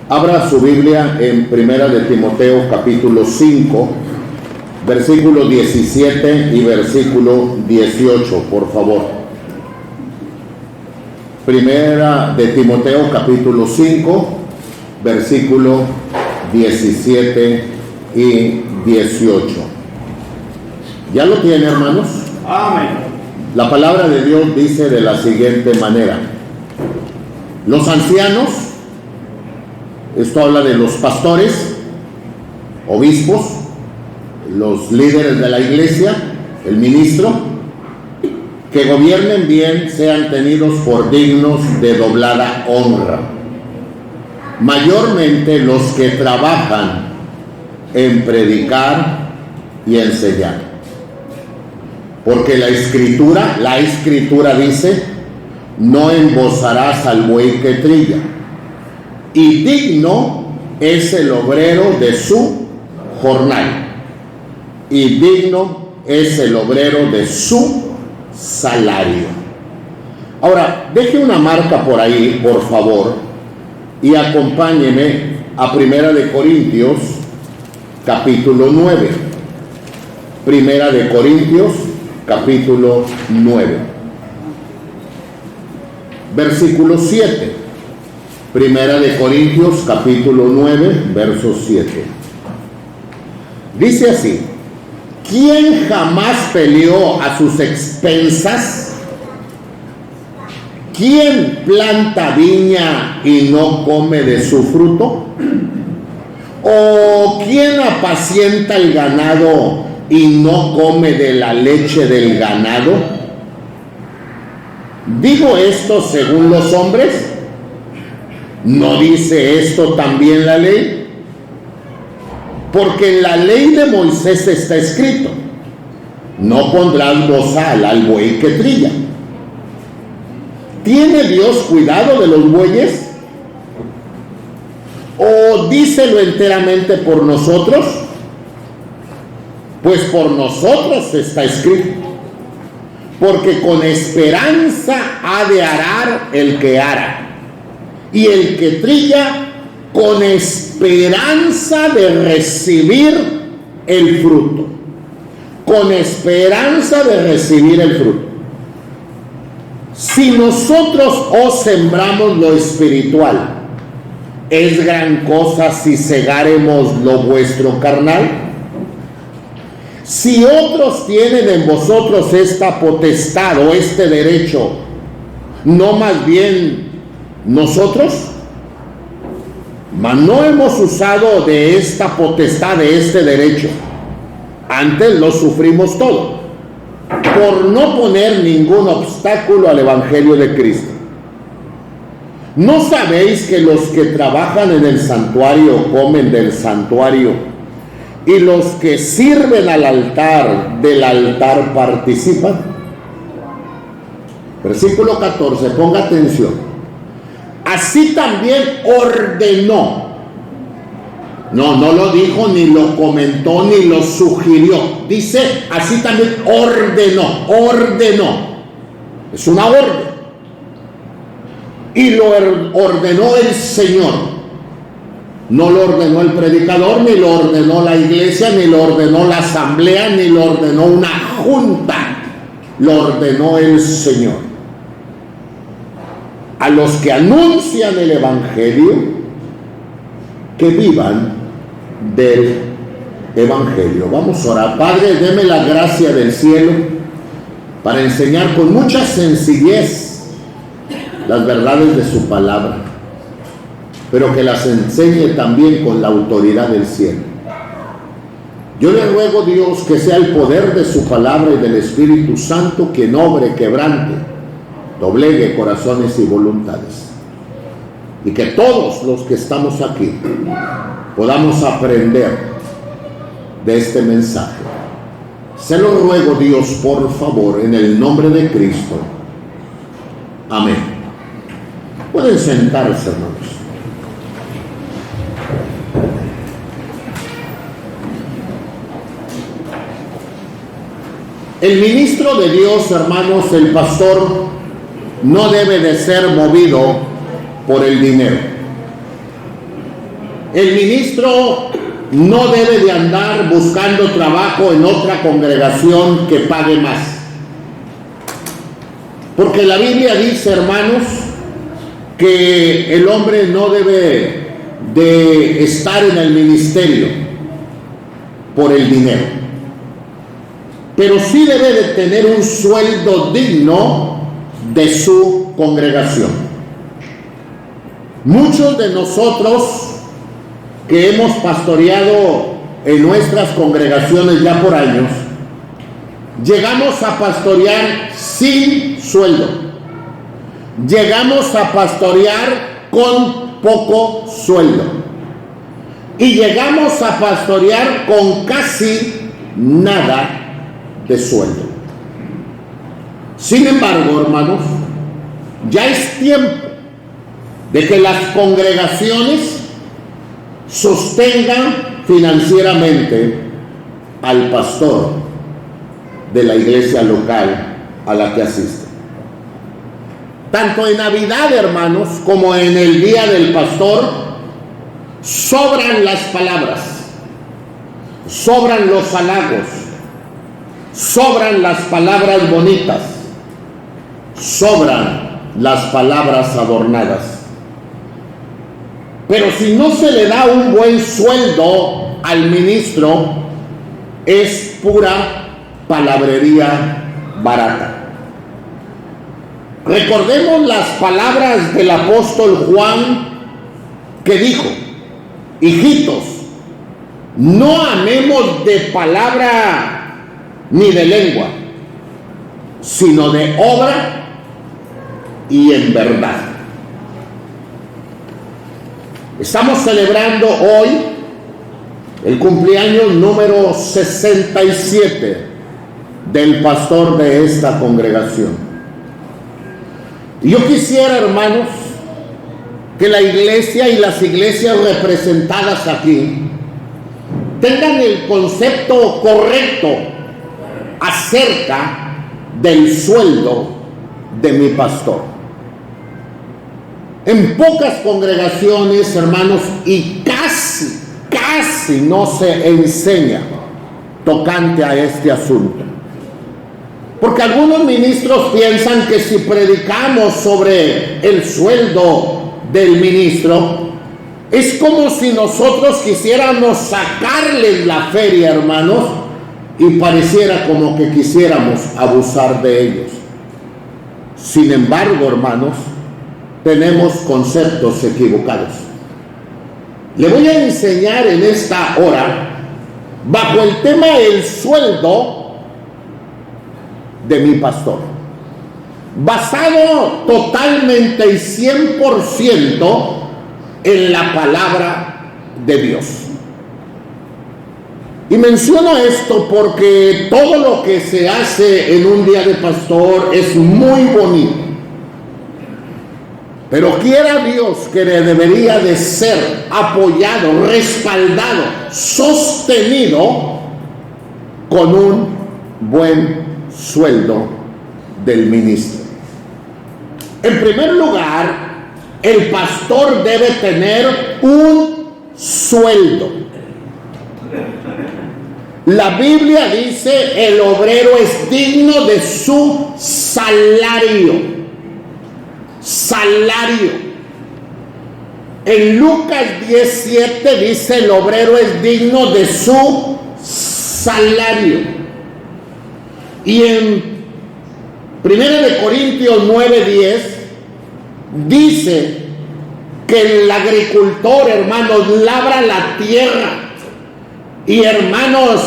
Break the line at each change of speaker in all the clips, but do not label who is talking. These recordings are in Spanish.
Abra su Biblia en Primera de Timoteo capítulo 5, versículo 17 y versículo 18, por favor. Primera de Timoteo capítulo 5, versículo 17 y 18. ¿Ya lo tiene, hermanos?
Amén.
La palabra de Dios dice de la siguiente manera: los ancianos, esto habla de los pastores, obispos, los líderes de la iglesia, el ministro, que gobiernen bien, sean tenidos por dignos de doblada honra, mayormente los que trabajan en predicar y enseñar. Porque la escritura dice: no embozarás al buey que trilla, y digno es el obrero de su jornal, y digno es el obrero de su salario. Ahora, deje una marca por ahí, por favor, y acompáñeme a Primera de Corintios, capítulo 9. Primera de Corintios, capítulo 9. Versículo 7. Primera de Corintios, capítulo 9, verso 7. Dice así: ¿quién jamás peleó a sus expensas? ¿Quién planta viña y no come de su fruto? ¿O quién apacienta el ganado y no come de la leche del ganado? ¿Digo esto según los hombres? ¿No dice esto también la ley? Porque en la ley de Moisés está escrito: no pondrás bozal al buey que trilla. ¿Tiene Dios cuidado de los bueyes? ¿O dícelo enteramente por nosotros? Pues por nosotros está escrito: porque con esperanza ha de arar el que ara, y el que trilla con esperanza de recibir el fruto. Con esperanza de recibir el fruto. Si nosotros os sembramos lo espiritual, ¿es gran cosa si segáremos lo vuestro carnal? Si otros tienen en vosotros esta potestad o este derecho, ¿no más bien nosotros? Mas no hemos usado de esta potestad, de este derecho. Antes lo sufrimos todo, por no poner ningún obstáculo al evangelio de Cristo. ¿No sabéis que los que trabajan en el santuario comen del santuario, y los que sirven al altar del altar participan? Versículo 14, ponga atención. Así también ordenó. No lo dijo, ni lo comentó, ni lo sugirió. Dice, así también ordenó. Es una orden. Y lo ordenó el Señor. No lo ordenó el predicador, ni lo ordenó la iglesia, ni lo ordenó la asamblea, ni lo ordenó una junta. Lo ordenó el Señor. A los que anuncian el evangelio, que vivan del evangelio. Vamos a orar. Padre, deme la gracia del cielo para enseñar con mucha sencillez las verdades de su palabra, pero que las enseñe también con la autoridad del cielo. Yo le ruego, Dios, que sea el poder de su palabra y del Espíritu Santo quien obre, quebrante, doblegue corazones y voluntades, y que todos los que estamos aquí podamos aprender de este mensaje. Se lo ruego, Dios, por favor, en el nombre de Cristo. Amén. Pueden sentarse, hermanos. El ministro de Dios, hermanos, el pastor, no debe de ser movido por el dinero. el ministro no debe de andar buscando trabajo en otra congregación que pague más. Porque la Biblia dice, hermanos, que el hombre no debe de estar en el ministerio por el dinero, pero sí debe de tener un sueldo digno de su congregación. Muchos de nosotros que hemos pastoreado en nuestras congregaciones ya por años, llegamos a pastorear sin sueldo. Llegamos a pastorear con poco sueldo. Y llegamos a pastorear con casi nada de sueldo. Sin embargo, hermanos, ya es tiempo de que las congregaciones sostengan financieramente al pastor de la iglesia local a la que asiste. Tanto en Navidad, hermanos, como en el Día del Pastor, sobran las palabras, sobran los halagos, sobran las palabras bonitas, sobran las palabras adornadas. Pero si no se le da un buen sueldo al ministro, es pura palabrería barata. Recordemos las palabras del apóstol Juan, que dijo: hijitos, no amemos de palabra ni de lengua, sino de obra y en verdad. Estamos celebrando hoy el cumpleaños número 67 del pastor de esta congregación. Y yo quisiera, hermanos, que la iglesia y las iglesias representadas aquí tengan el concepto correcto acerca del sueldo de mi pastor. En pocas congregaciones, hermanos, y casi no se enseña tocante a este asunto. Porque algunos ministros piensan que si predicamos sobre el sueldo del ministro, es como si nosotros quisiéramos sacarles la feria, hermanos, y pareciera como que quisiéramos abusar de ellos. Sin embargo, hermanos, tenemos conceptos equivocados. Le voy a enseñar en esta hora, bajo el tema el sueldo de mi pastor, basado totalmente y 100% en la palabra de Dios. Y menciono esto porque todo lo que se hace en un día de pastor es muy bonito. Pero quiera Dios que debería de ser apoyado, respaldado, sostenido con un buen sueldo del ministro. En primer lugar, el pastor debe tener un sueldo. La Biblia dice: el obrero es digno de su salario. Salario. En Lucas 10:7 dice: el obrero es digno de su salario. Y en 1 Corintios 9:10 dice que el agricultor, hermanos, labra la tierra y, hermanos,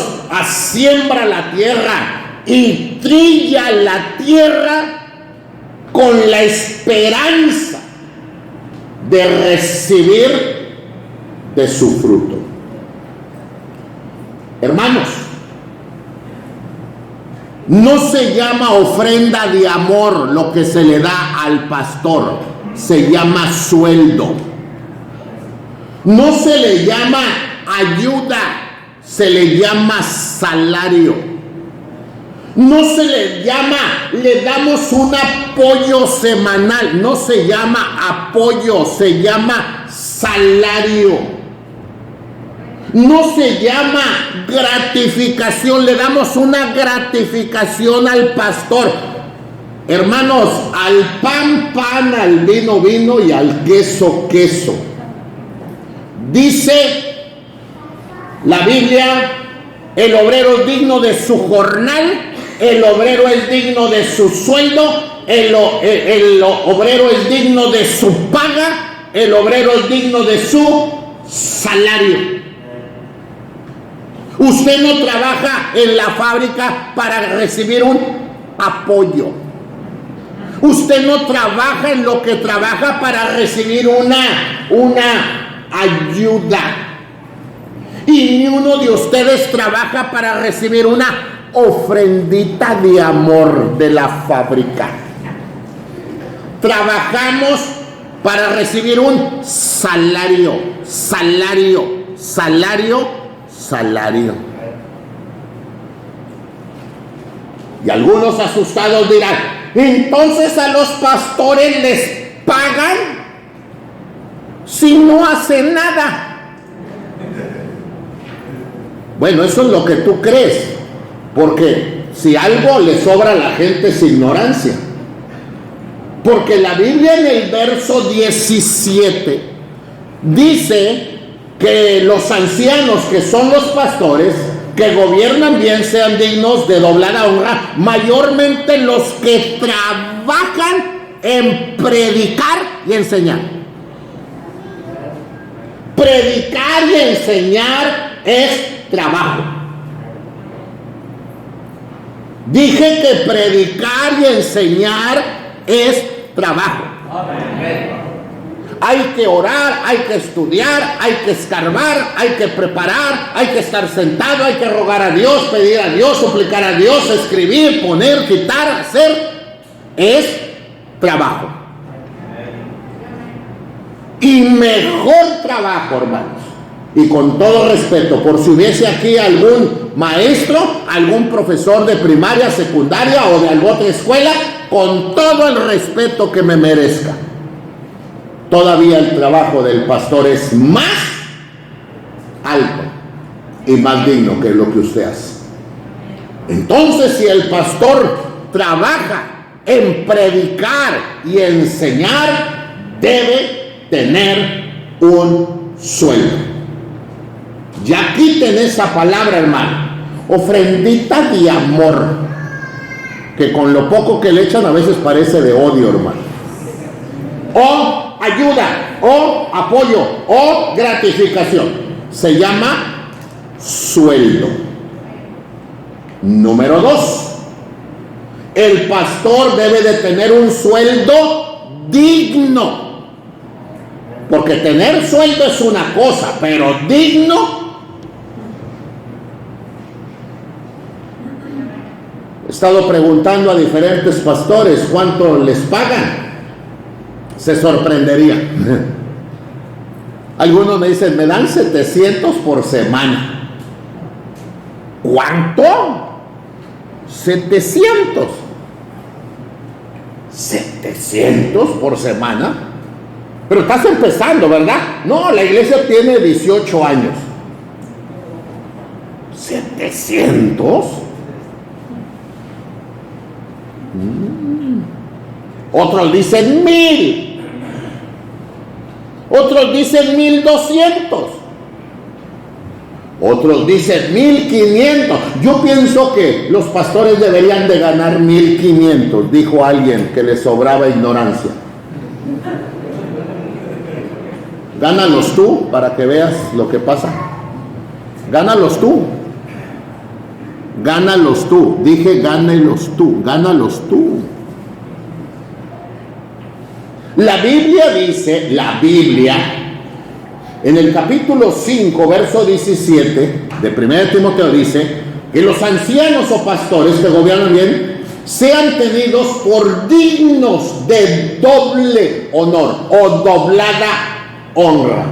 siembra la tierra y trilla la tierra con la esperanza de recibir de su fruto. Hermanos, no se llama ofrenda de amor lo que se le da al pastor, se llama sueldo. No se le llama ayuda, se le llama salario. No se le llama, le damos un apoyo semanal, no se llama apoyo, se llama salario. No se llama gratificación, le damos una gratificación al pastor. Hermanos, al pan, pan, al vino, vino y al queso, queso. Dice la Biblia, el obrero es digno de su jornal, el obrero es digno de su sueldo, el obrero es digno de su paga, el obrero es digno de su salario. Usted no trabaja en la fábrica para recibir un apoyo. Usted no trabaja en lo que trabaja para recibir una ayuda. Y ni uno de ustedes trabaja para recibir una ofrendita de amor de la fábrica. Trabajamos para recibir un salario, salario, salario, salario. Y algunos asustados dirán, entonces a los pastores les pagan si no hacen nada. Bueno, eso es lo que tú crees, porque si algo le sobra a la gente es ignorancia. Porque la Biblia en el verso 17 dice que los ancianos, que son los pastores, que gobiernan bien, sean dignos de doblada honra, mayormente los que trabajan en predicar y enseñar. Predicar y enseñar es trabajo. Dije que predicar y enseñar es trabajo. Hay que orar, hay que estudiar, hay que escarbar, hay que preparar, hay que estar sentado, hay que rogar a Dios, pedir a Dios, suplicar a Dios, escribir, poner, quitar, hacer. Es trabajo. Y mejor trabajo, hermanos. Y con todo respeto, por si hubiese aquí algún maestro, algún profesor de primaria, secundaria o de alguna otra escuela, con todo el respeto que me merezca, todavía el trabajo del pastor es más alto y más digno que lo que usted hace. Entonces, si el pastor trabaja en predicar y enseñar, debe tener un sueldo. Ya quiten esa palabra, hermano. Ofrendita de amor, que con lo poco que le echan a veces parece de odio, hermano. O ayuda, o apoyo, o gratificación. Se llama sueldo. Número 2. El pastor debe de tener un sueldo digno. Porque tener sueldo es una cosa, pero digno. He estado preguntando a diferentes pastores cuánto les pagan. Se sorprendería. Algunos me dicen, me dan 700 por semana. ¿Cuánto? 700. 700 por semana. Pero estás empezando, ¿verdad? No, la iglesia tiene 18 años. 700. Otros dicen 1000. Otros dicen 1200. Otros dicen 1500. Yo pienso que los pastores deberían de ganar 1500, dijo alguien que le sobraba ignorancia. Gánalos tú para que veas lo que pasa. Gánalos tú. Gánalos tú. Dije gánelos tú. Gánalos tú. La Biblia dice, en el capítulo 5, verso 17 de 1 Timoteo dice que los ancianos o pastores que gobiernan bien sean tenidos por dignos de doble honor o doblada honra.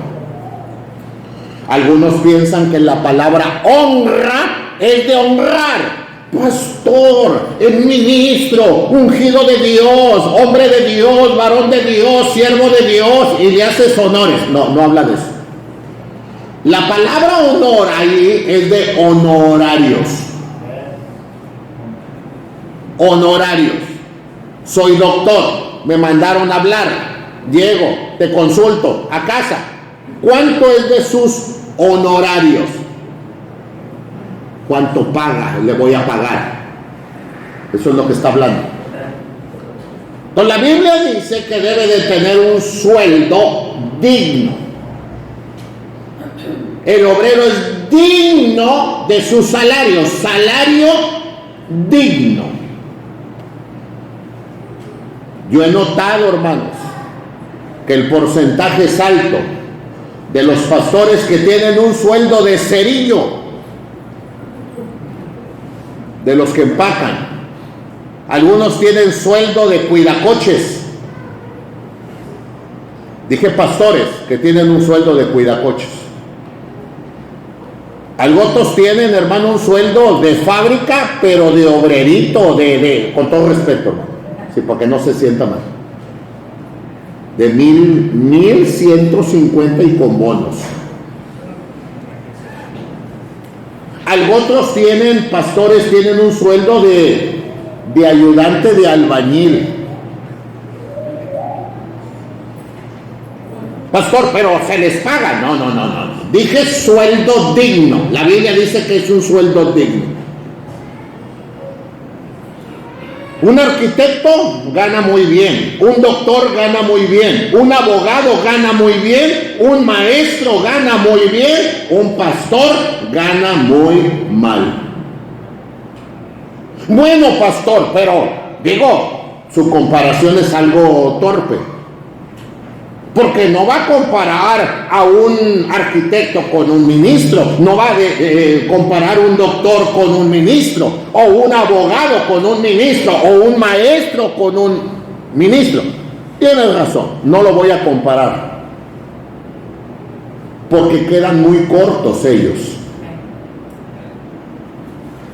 Algunos piensan que la palabra honra es de honrar. Pastor, el ministro, ungido de Dios, hombre de Dios, varón de Dios, siervo de Dios, y le haces honores. No, no habla de eso. La palabra honor ahí es de honorarios. Honorarios. Soy doctor, me mandaron a hablar, llego, te consulto a casa. ¿Cuánto es de sus honorarios? ¿Cuánto paga? Le voy a pagar. Eso es lo que está hablando. Entonces la Biblia dice que debe de tener un sueldo digno. El obrero es digno de su salario, salario digno. Yo he notado, hermanos, que el porcentaje es alto de los pastores que tienen un sueldo de cerillo, de los que empacan. Algunos tienen sueldo de cuidacoches. Dije pastores que tienen un sueldo de cuidacoches. Algunos tienen, hermano, un sueldo de fábrica, pero de obrerito, con todo respeto, hermano. Sí, porque no se sienta mal. De 1,150 y con bonos. Algunos tienen, pastores, tienen un sueldo de ayudante de albañil. Pastor, pero se les paga. No. Dije sueldo digno. La Biblia dice que es un sueldo digno. Un arquitecto gana muy bien, un doctor gana muy bien, un abogado gana muy bien, un maestro gana muy bien, un pastor gana muy mal. Bueno, pastor, pero digo, su comparación es algo torpe, porque no va a comparar a un arquitecto con un ministro, no va a comparar un doctor con un ministro, o un abogado con un ministro, o un maestro con un ministro. Tienes razón, no lo voy a comparar, porque quedan muy cortos ellos.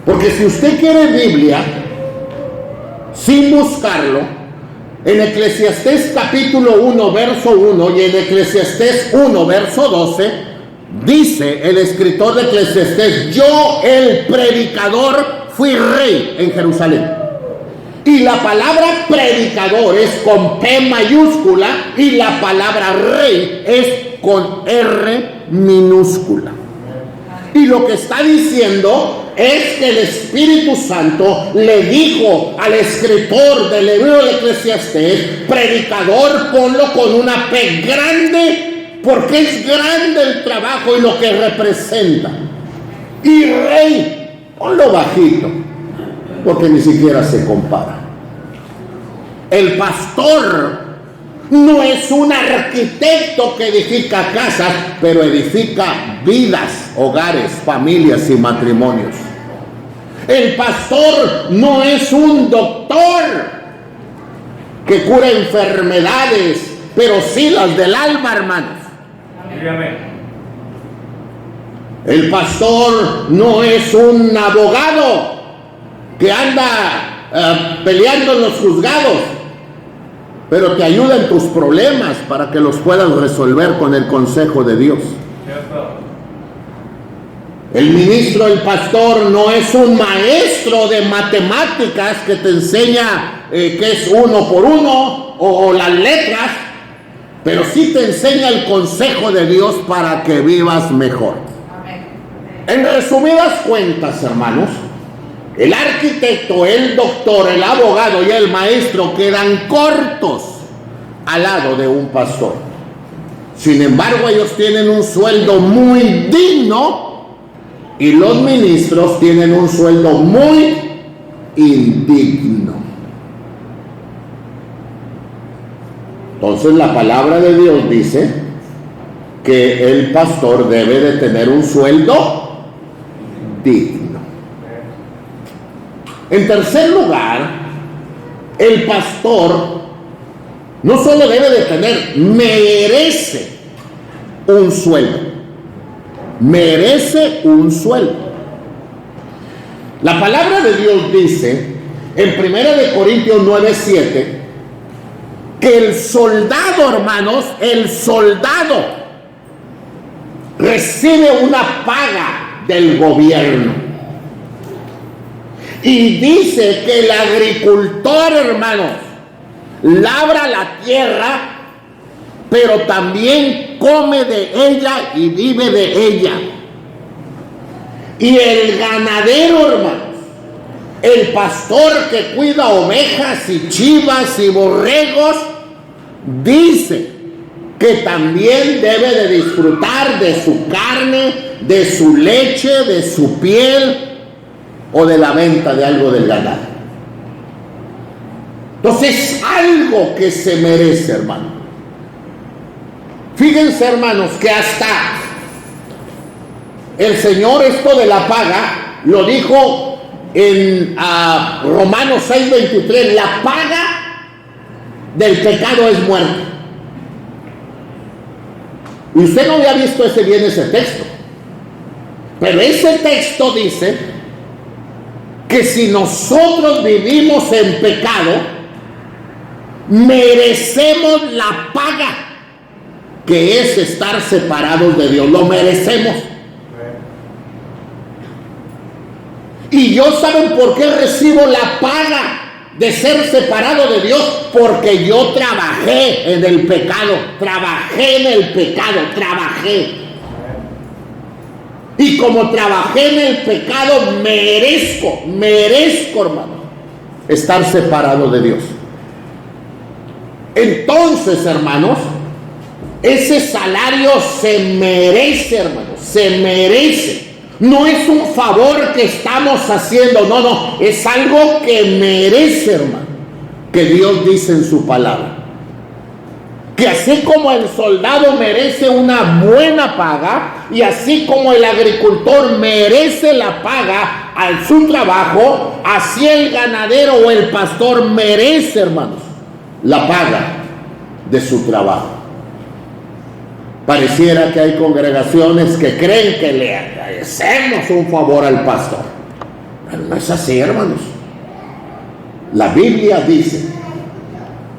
Porque si usted quiere Biblia, sin buscarlo, en Eclesiastés capítulo 1, verso 1 y en Eclesiastés 1, verso 12, dice el escritor de Eclesiastés: yo, el predicador, fui rey en Jerusalén. Y la palabra predicador es con P mayúscula y la palabra rey es con R minúscula. Y lo que está diciendo es que el Espíritu Santo le dijo al escritor del libro de Eclesiastés: predicador, ponlo con una P grande, porque es grande el trabajo y lo que representa. Y rey, ponlo bajito, porque ni siquiera se compara. El pastor no es un arquitecto que edifica casas, pero edifica vidas, hogares, familias y matrimonios. El pastor no es un doctor que cura enfermedades, pero sí las del alma, hermanos. El pastor no es un abogado que anda peleando en los juzgados, pero te ayuda en tus problemas para que los puedas resolver con el consejo de Dios. El ministro, el pastor, no es un maestro de matemáticas que te enseña qué es 1 por 1 o las letras, pero sí te enseña el consejo de Dios para que vivas mejor. En resumidas cuentas, hermanos, el arquitecto, el doctor, el abogado y el maestro quedan cortos al lado de un pastor. Sin embargo, ellos tienen un sueldo muy digno y los ministros tienen un sueldo muy indigno. Entonces la palabra de Dios dice que el pastor debe de tener un sueldo digno. En tercer lugar, el pastor no solo debe de tener, merece un sueldo. Merece un sueldo. La palabra de Dios dice en 1 Corintios 9:7 que el soldado, hermanos, el soldado recibe una paga del gobierno. Y dice que el agricultor, hermanos, labra la tierra, pero también come de ella y vive de ella. Y el ganadero, hermanos, el pastor que cuida ovejas y chivas y borregos, dice que también debe de disfrutar de su carne, de su leche, de su piel o de la venta de algo del ganado. Entonces, algo que se merece, hermano. Fíjense, hermanos, que hasta el Señor esto de la paga lo dijo en Romanos 6:23. La paga del pecado es muerte. Y usted no había visto bien ese texto, pero ese texto dice que si nosotros vivimos en pecado, merecemos la paga, que es estar separados de Dios. Lo merecemos. Y yo, ¿saben por qué recibo la paga de ser separado de Dios? Porque yo trabajé en el pecado. Y como trabajé en el pecado, merezco, hermano, estar separado de Dios. Entonces, hermanos, ese salario se merece, hermanos, se merece. No es un favor que estamos haciendo, no, es algo que merece, hermano, que Dios dice en su palabra. Que así como el soldado merece una buena paga, y así como el agricultor merece la paga a su trabajo, así el ganadero o el pastor merece, hermanos, la paga de su trabajo. Pareciera que hay congregaciones que creen que le hacemos un favor al pastor, pero no es así, hermanos. La Biblia dice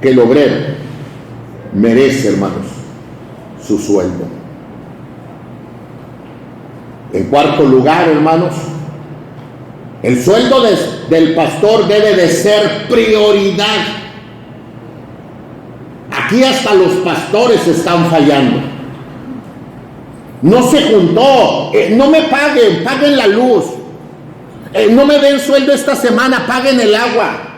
que el obrero merece, hermanos, su sueldo. En cuarto lugar, hermanos, el sueldo del pastor debe de ser prioridad. Aquí hasta los pastores están fallando. No se juntó, no me paguen la luz, no me den sueldo esta semana, paguen el agua.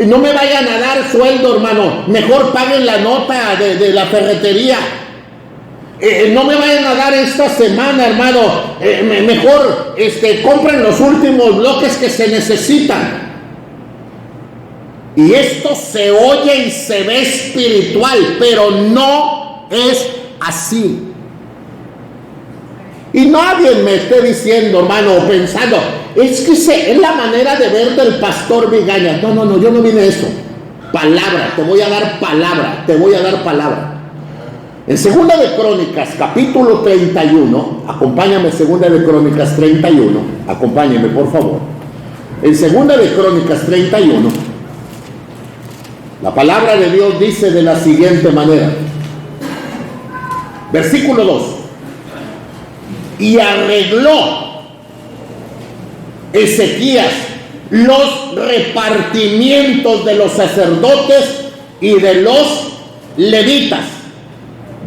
No me vayan a dar sueldo, hermano, mejor paguen la nota de la ferretería. No me vayan a dar esta semana, hermano, mejor compren los últimos bloques que se necesitan. Y esto se oye y se ve espiritual, pero no es así. Y nadie me esté diciendo, hermano, o pensando, es que es la manera de ver del pastor Vigaña. No, yo no vine a eso. Palabra, te voy a dar palabra. En Segunda de Crónicas, capítulo 31, acompáñame, Segunda de Crónicas 31, acompáñame, por favor. En Segunda de Crónicas 31, la palabra de Dios dice de la siguiente manera. Versículo 2. Y arregló Ezequías los repartimientos de los sacerdotes y de los levitas.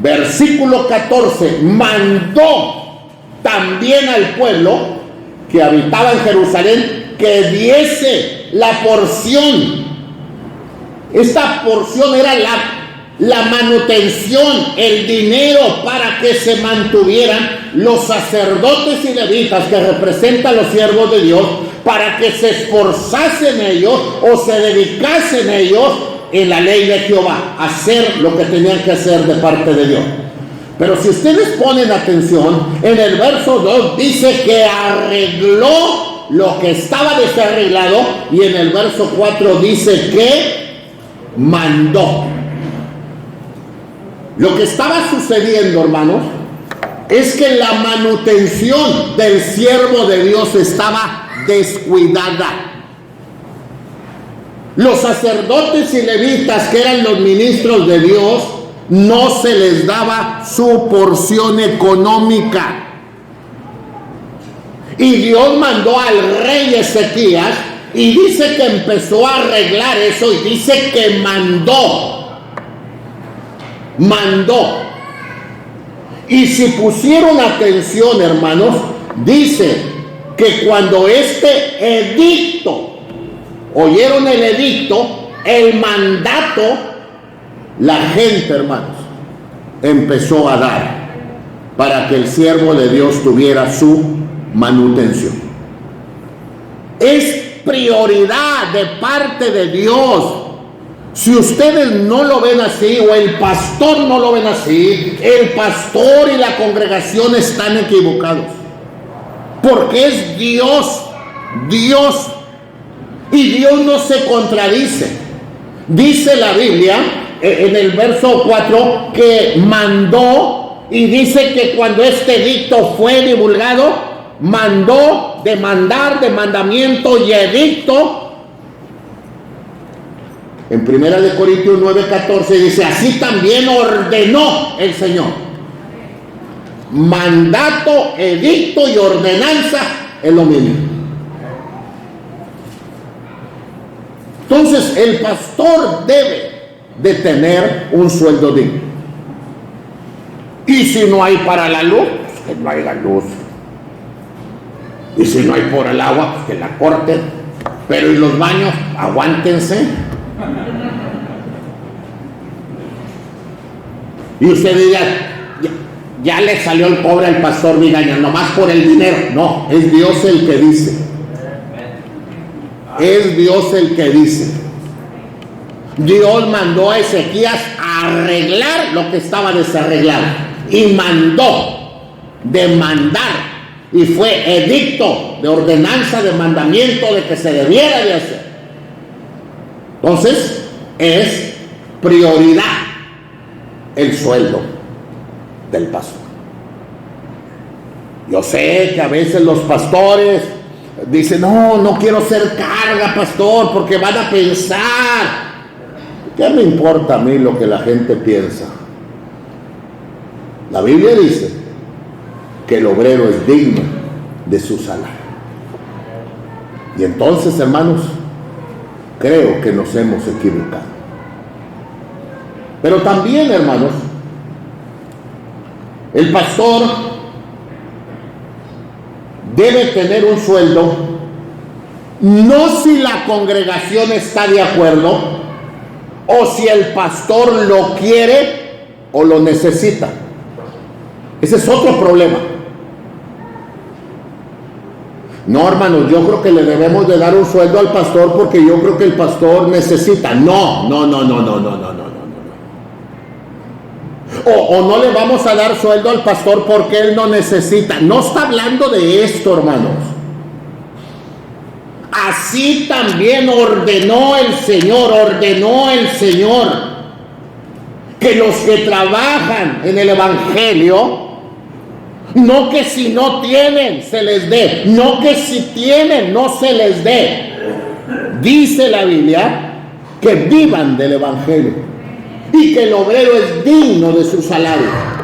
Versículo 14. Mandó también al pueblo que habitaba en Jerusalén que diese la porción. Esta porción era la manutención, el dinero para que se mantuvieran los sacerdotes y levitas, que representan los siervos de Dios, para que se esforzasen ellos o se dedicasen ellos en la ley de Jehová, a hacer lo que tenían que hacer de parte de Dios. Pero si ustedes ponen atención, en el verso 2 dice que arregló lo que estaba desarreglado, y en el verso 4 dice que mandó. Lo que estaba sucediendo, hermanos, es que la manutención del siervo de Dios estaba descuidada. Los sacerdotes y levitas, que eran los ministros de Dios, no se les daba su porción económica. Y Dios mandó al rey Ezequías, y dice que empezó a arreglar eso, y dice que mandó. Y si pusieron atención, hermanos, dice que cuando este edicto, oyeron el edicto, el mandato, la gente, hermanos, empezó a dar para que el siervo de Dios tuviera su manutención. Es prioridad de parte de Dios. Si ustedes no lo ven así, o el pastor no lo ven así, el pastor y la congregación están equivocados. Porque es Dios. Y Dios no se contradice. Dice la Biblia en el verso 4 que mandó, y dice que cuando este edicto fue divulgado, mandó de mandar, de mandamiento y edicto. En 1 Corintios 9:14 dice, así también ordenó el Señor. Mandato, edicto y ordenanza es lo mismo. Entonces el pastor debe de tener un sueldo digno. Y si no hay para la luz, pues que no haya luz. Y si no hay por el agua, pues que la corten. Pero ¿y los baños? Aguántense. Y usted diga, ya le salió el pobre al pastor Vigaña, nomás por el dinero. No, es Dios el que dice. Es Dios el que dice. Dios mandó a Ezequías a arreglar lo que estaba desarreglado. Y mandó de mandar. Y fue edicto de ordenanza, de mandamiento de que se debiera de hacer. Entonces, es prioridad el sueldo del pastor. Yo sé que a veces los pastores dicen, no quiero ser carga, pastor, porque van a pensar. ¿Qué me importa a mí lo que la gente piensa? La Biblia dice que el obrero es digno de su salario. Y entonces, hermanos, creo que nos hemos equivocado. Pero también, hermanos, el pastor debe tener un sueldo, no si la congregación está de acuerdo, o si el pastor lo quiere o lo necesita. Ese es otro problema. No, hermanos, yo creo que le debemos de dar un sueldo al pastor porque yo creo que el pastor necesita. No. O no le vamos a dar sueldo al pastor porque él no necesita. No está hablando de esto, hermanos. Así también ordenó el Señor, que los que trabajan en el Evangelio, no que si no tienen se les dé, no que si tienen no se les dé. Dice la Biblia que vivan del Evangelio y que el obrero es digno de su salario.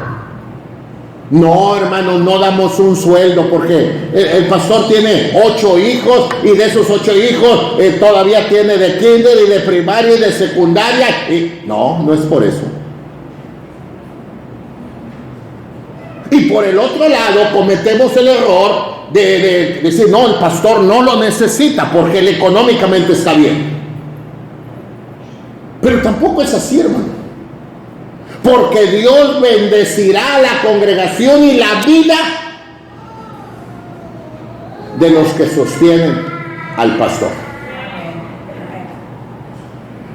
No, hermanos, no damos un sueldo porque el pastor tiene 8 hijos y de esos 8 hijos todavía tiene de kinder y de primaria y de secundaria. Y no es por eso. Y por el otro lado cometemos el error de decir, no, el pastor no lo necesita porque él económicamente está bien. Pero tampoco es así, hermano. Porque Dios bendecirá a la congregación y la vida de los que sostienen al pastor.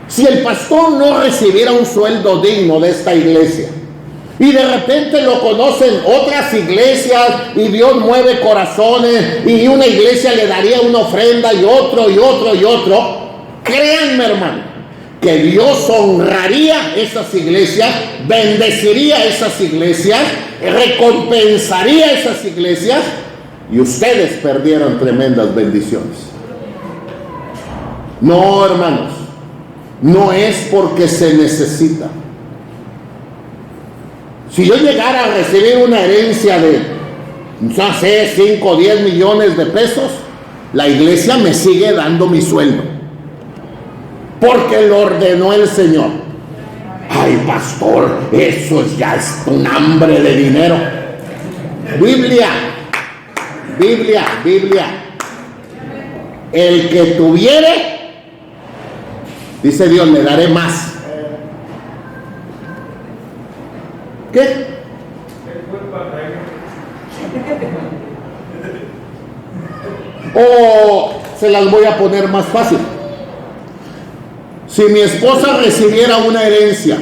Si el pastor no recibiera un sueldo digno de esta iglesia, y de repente lo conocen otras iglesias, y Dios mueve corazones, y una iglesia le daría una ofrenda, y otro, créanme, hermano, que Dios honraría esas iglesias, bendeciría esas iglesias, recompensaría esas iglesias, y ustedes perdieron tremendas bendiciones. No, hermanos, no es porque se necesita. Si yo llegara a recibir una herencia de, no sé, 5 o 10 millones de pesos, la iglesia me sigue dando mi sueldo, porque lo ordenó el Señor. Ay, pastor, eso ya es un hambre de dinero. Biblia. El que tuviere, dice Dios, le daré más. ¿Qué? O se las voy a poner más fácil. Si mi esposa recibiera una herencia,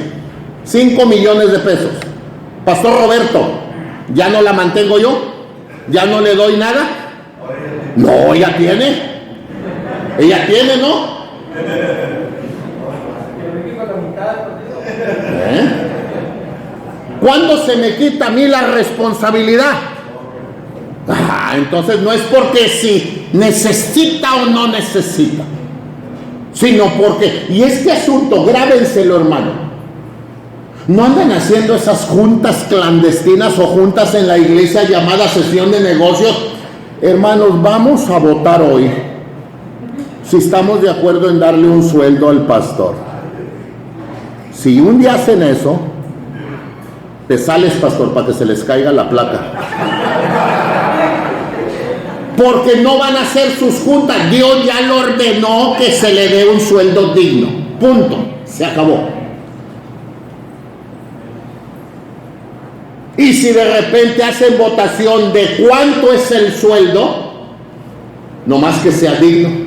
5 millones de pesos, Pastor Roberto, ¿ya no la mantengo yo? ¿Ya no le doy nada? No, ella tiene, ¿no? ¿Cuándo se me quita a mí la responsabilidad? Entonces no es porque si necesita o no necesita, sino porque, y este asunto, grábenselo, hermano, no andan haciendo esas juntas clandestinas o juntas en la iglesia llamadas sesión de negocios. Hermanos, vamos a votar hoy si estamos de acuerdo en darle un sueldo al pastor. Si un día hacen eso, te sales, pastor, para que se les caiga la placa. Porque no van a hacer sus juntas. Dios ya lo ordenó que se le dé un sueldo digno. Punto. Se acabó. Y si de repente hacen votación de cuánto es el sueldo, no más que sea digno.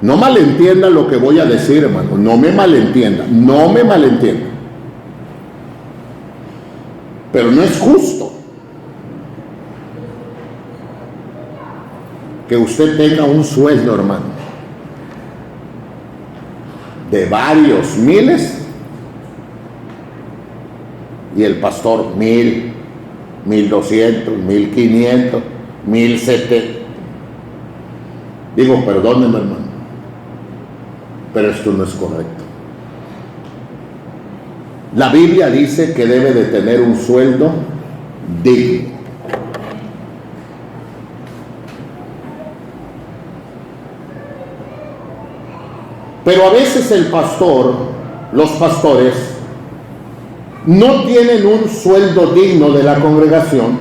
No malentienda lo que voy a decir, hermano. No me malentienda. Pero no es justo que usted tenga un sueldo, hermano, de varios miles, y el pastor 1,000, 1,200, 1,500, 1,700. Digo, perdónenme, hermano, pero esto no es correcto. La Biblia dice que debe de tener un sueldo digno. Pero a veces los pastores, no tienen un sueldo digno de la congregación,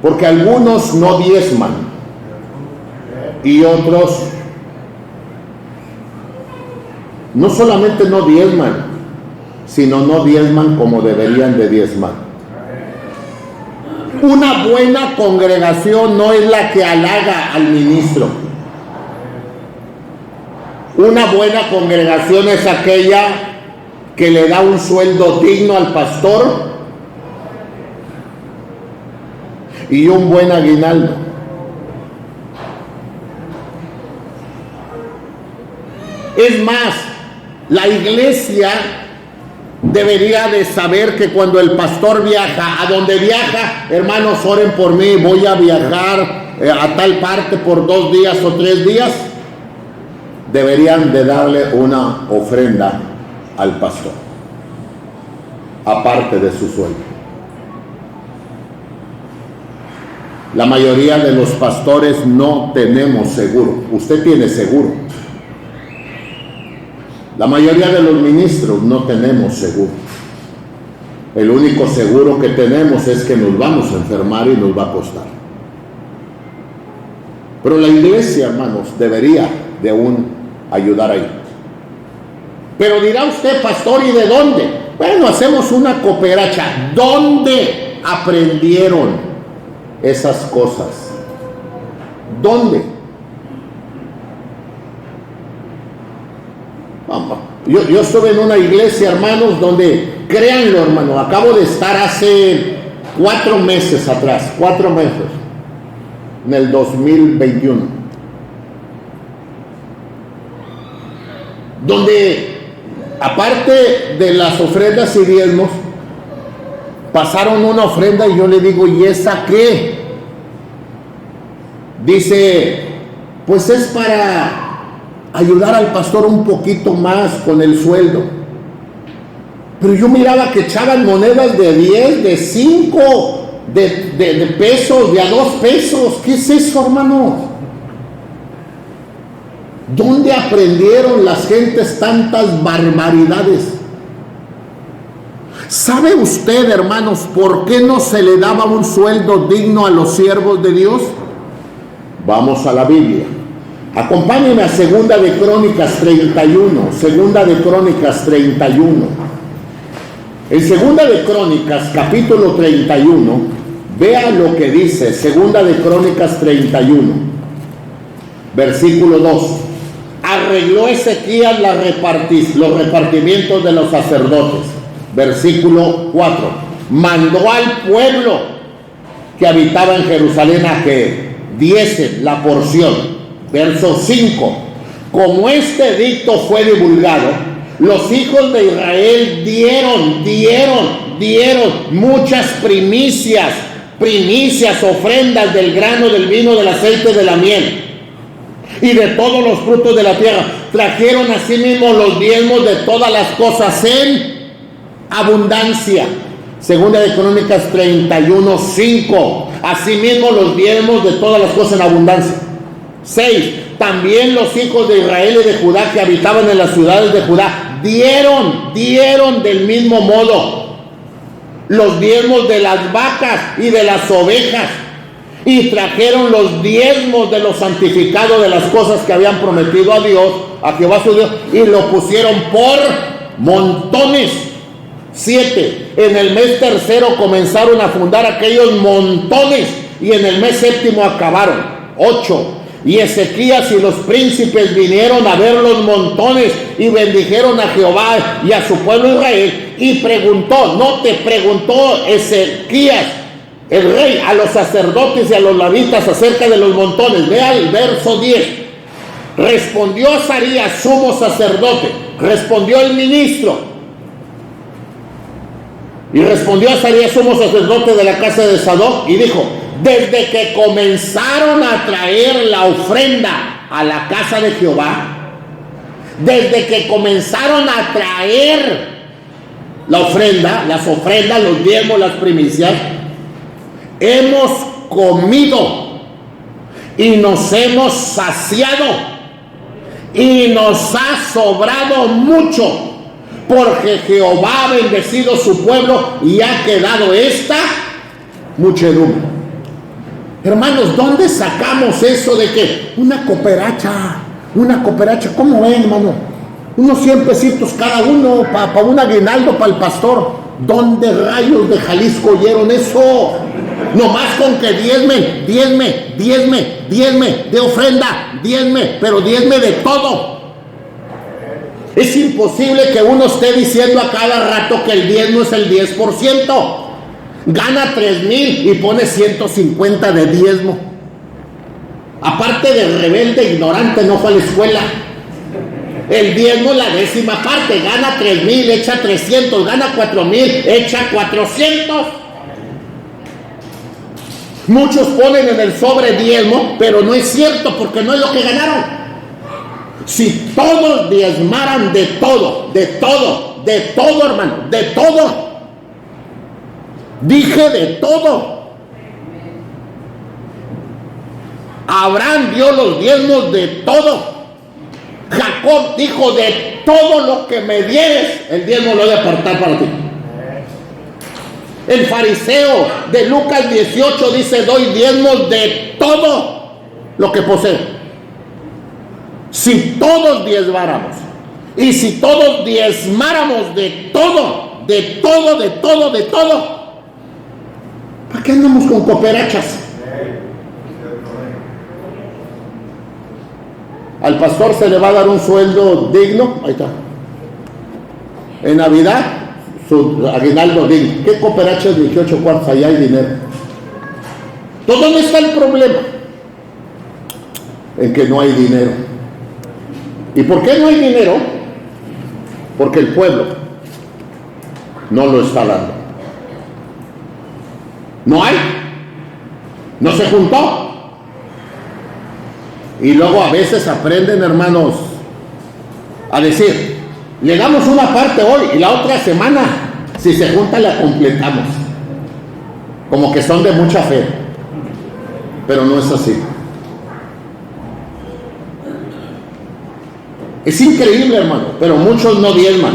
porque algunos no diezman y otros no solamente no diezman, sino no diezman como deberían de diezmar. Una buena congregación no es la que halaga al ministro. Una buena congregación es aquella que le da un sueldo digno al pastor y un buen aguinaldo. Es más, la iglesia debería de saber que cuando el pastor viaja, a donde viaja, hermanos, oren por mí, voy a viajar a tal parte por 2 días o 3 días, deberían de darle una ofrenda al pastor, aparte de su sueldo. La mayoría de los pastores no tenemos seguro. Usted tiene seguro. La mayoría de los ministros no tenemos seguro. El único seguro que tenemos es que nos vamos a enfermar y nos va a costar. Pero la iglesia, hermanos, debería de ayudar ahí. Pero dirá usted, pastor, ¿y de dónde? Bueno, hacemos una cooperacha. ¿Dónde aprendieron esas cosas? ¿Dónde? Yo estuve en una iglesia, hermanos, donde, créanlo, hermano, acabo de estar hace 4 meses atrás, 4 meses, en el 2021, donde, aparte de las ofrendas y diezmos, pasaron una ofrenda y yo le digo, ¿y esa qué? Dice, pues es para ayudar al pastor un poquito más con el sueldo. Pero yo miraba que echaban monedas de 10, de 5, de pesos, de a 2 pesos. ¿Qué es eso, hermanos? ¿Dónde aprendieron las gentes tantas barbaridades? ¿Sabe usted, hermanos, por qué no se le daba un sueldo digno a los siervos de Dios? Vamos a la Biblia. Acompáñenme a Segunda de Crónicas 31. Segunda de Crónicas 31. En Segunda de Crónicas, capítulo 31, vea lo que dice. Segunda de Crónicas 31, versículo 2. Arregló Ezequías los repartimientos de los sacerdotes. Versículo 4. Mandó al pueblo que habitaba en Jerusalén a que diesen la porción. Verso 5. Como este edicto fue divulgado, los hijos de Israel dieron muchas primicias, ofrendas del grano, del vino, del aceite, de la miel y de todos los frutos de la tierra. Trajeron asimismo los diezmos de todas las cosas en abundancia. Segunda de Crónicas 31, 5. Asimismo los diezmos de todas las cosas en abundancia. 6. También los hijos de Israel y de Judá que habitaban en las ciudades de Judá dieron del mismo modo los diezmos de las vacas y de las ovejas, y trajeron los diezmos de los santificados de las cosas que habían prometido a Dios, a Jehová su Dios, y lo pusieron por montones. 7. En el mes tercero comenzaron a fundar aquellos montones, y en el mes séptimo acabaron. 8. Y Ezequías y los príncipes vinieron a ver los montones y bendijeron a Jehová y a su pueblo Israel. Y preguntó Ezequías, el rey, a los sacerdotes y a los levitas acerca de los montones. Vea el verso 10. Respondió Azarías, sumo sacerdote. Respondió el ministro. Y respondió Azarías, sumo sacerdote de la casa de Sadoc, y dijo: desde que comenzaron a traer la ofrenda a la casa de Jehová, desde que comenzaron a traer la ofrenda, las ofrendas, los diezmos, las primicias, hemos comido y nos hemos saciado y nos ha sobrado mucho, porque Jehová ha bendecido su pueblo y ha quedado esta muchedumbre. Hermanos, ¿dónde sacamos eso de que una cooperacha, ¿cómo ven, hermano? Unos 100 pesitos cada uno para un aguinaldo para el pastor? ¿Dónde rayos de Jalisco oyeron eso? Nomás con que diezme de ofrenda, pero diezme de todo. Es imposible que uno esté diciendo a cada rato que el diezmo es el 10%. Gana 3,000 y pone 150 de diezmo. Aparte de rebelde, ignorante, no fue a la escuela. El diezmo es la 10ª parte. Gana 3,000, echa 300. Gana 4,000, echa 400. Muchos ponen en el sobre diezmo, pero no es cierto, porque no es lo que ganaron. Si todos diezmaran de todo, hermano, de todo. Dije de todo. Abraham dio los diezmos de todo. Jacob dijo: de todo lo que me dieres, el diezmo lo he de apartar para ti. El fariseo de Lucas 18 dice: doy diezmos de todo lo que poseo. Si todos diezmáramos, y si todos diezmáramos de todo, ¿para qué andamos con cooperachas? Al pastor se le va a dar un sueldo digno. Ahí está. En Navidad, su aguinaldo digno. ¿Qué cooperachas 18 cuartos? Allá hay dinero. Entonces, ¿dónde está el problema? En que no hay dinero. ¿Y por qué no hay dinero? Porque el pueblo no lo está dando. No hay, no se juntó. Y luego a veces aprenden, hermanos, a decir: Le damos una parte hoy y la otra semana, si se junta, la completamos. Como que son de mucha fe. Pero no es así. Es increíble, hermano, pero muchos no diezman.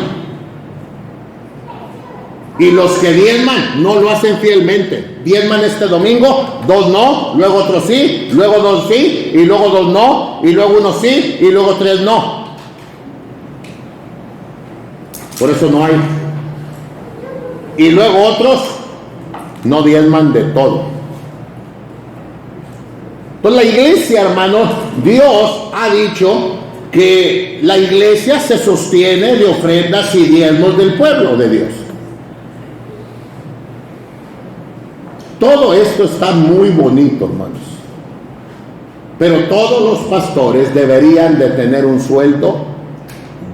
Y los que diezman no lo hacen fielmente. Diezman este domingo, 2 no, luego otros sí, luego 2 sí, y luego 2 no, y luego 1 sí, y luego 3 no. Por eso no hay. Y luego otros no diezman de todo. Entonces la iglesia, hermanos, Dios ha dicho que la iglesia se sostiene de ofrendas y diezmos del pueblo de Dios. Todo esto está muy bonito, hermanos. Pero todos los pastores deberían de tener un sueldo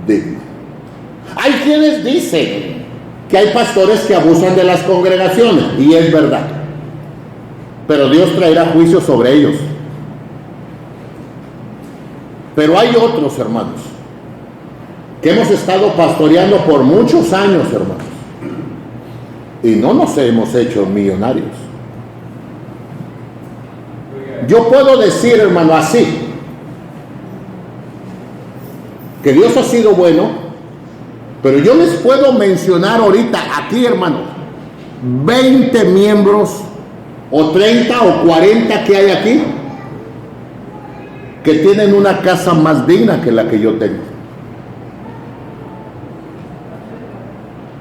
digno. Hay quienes dicen que hay pastores que abusan de las congregaciones, y es verdad. Pero Dios traerá juicio sobre ellos. Pero hay otros, hermanos, que hemos estado pastoreando por muchos años, hermanos, y no nos hemos hecho millonarios. Yo puedo decir, hermano, así, que Dios ha sido bueno, pero yo les puedo mencionar ahorita aquí, hermano, 20 miembros, o 30 o 40 que hay aquí, que tienen una casa más digna que la que yo tengo.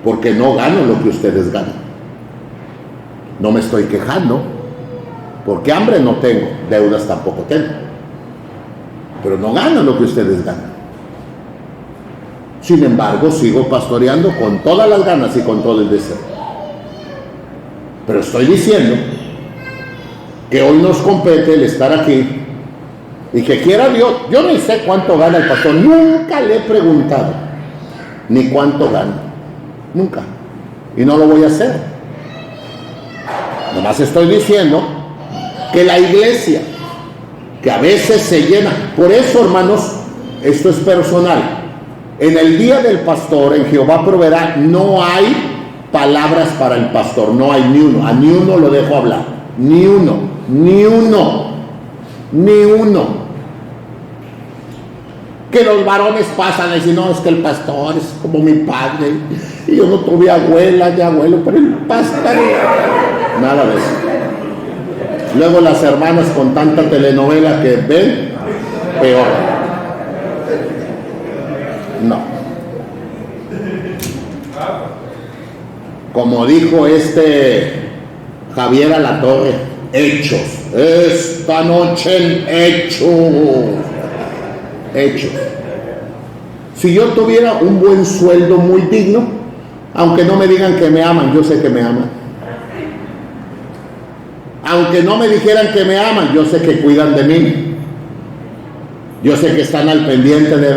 Porque no gano lo que ustedes ganan. No me estoy quejando, porque hambre no tengo, deudas tampoco tengo. Pero no gano lo que ustedes ganan. Sin embargo, sigo pastoreando con todas las ganas y con todo el deseo. Pero estoy diciendo que hoy nos compete el estar aquí. Y que quiera Dios, yo ni sé cuánto gana el pastor, nunca le he preguntado ni cuánto gana, nunca, y no lo voy a hacer. Nomás estoy diciendo que la iglesia, que a veces se llena, por eso, hermanos, esto es personal. En el día del pastor, en Jehová proveerá, no hay palabras para el pastor, no hay ni uno, a ni uno lo dejo hablar, ni uno, ni uno, ni uno. Que los varones pasan y dicen, no, es que el pastor es como mi padre, y yo no tuve abuela ni abuelo, pero el pastor, nada de eso. Luego las hermanas con tanta telenovela que ven, peor. No. Como dijo Javier Alatorre, hechos, esta noche en hechos. Hechos. Si yo tuviera un buen sueldo muy digno, aunque no me digan que me aman, yo sé que me aman. Aunque no me dijeran que me aman, yo sé que cuidan de mí. Yo sé que están al pendiente de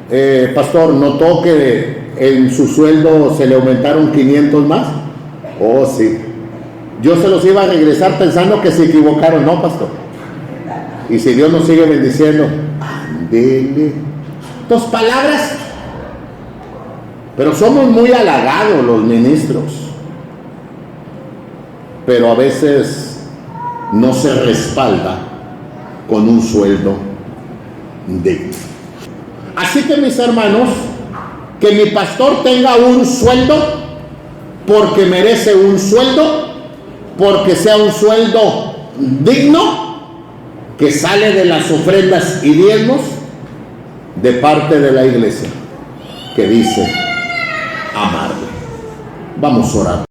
mí. Pastor, ¿notó que en su sueldo se le aumentaron 500 más? Oh, sí. Yo se los iba a regresar pensando que se equivocaron, ¿no, pastor? Y si Dios nos sigue bendiciendo, ándele. 2 palabras. Pero somos muy halagados los ministros. Pero a veces no se respalda con un sueldo digno. Así que, mis hermanos, que mi pastor tenga un sueldo porque merece un sueldo, porque sea un sueldo digno, que sale de las ofrendas y diezmos de parte de la iglesia, que dice amarle. Vamos a orar.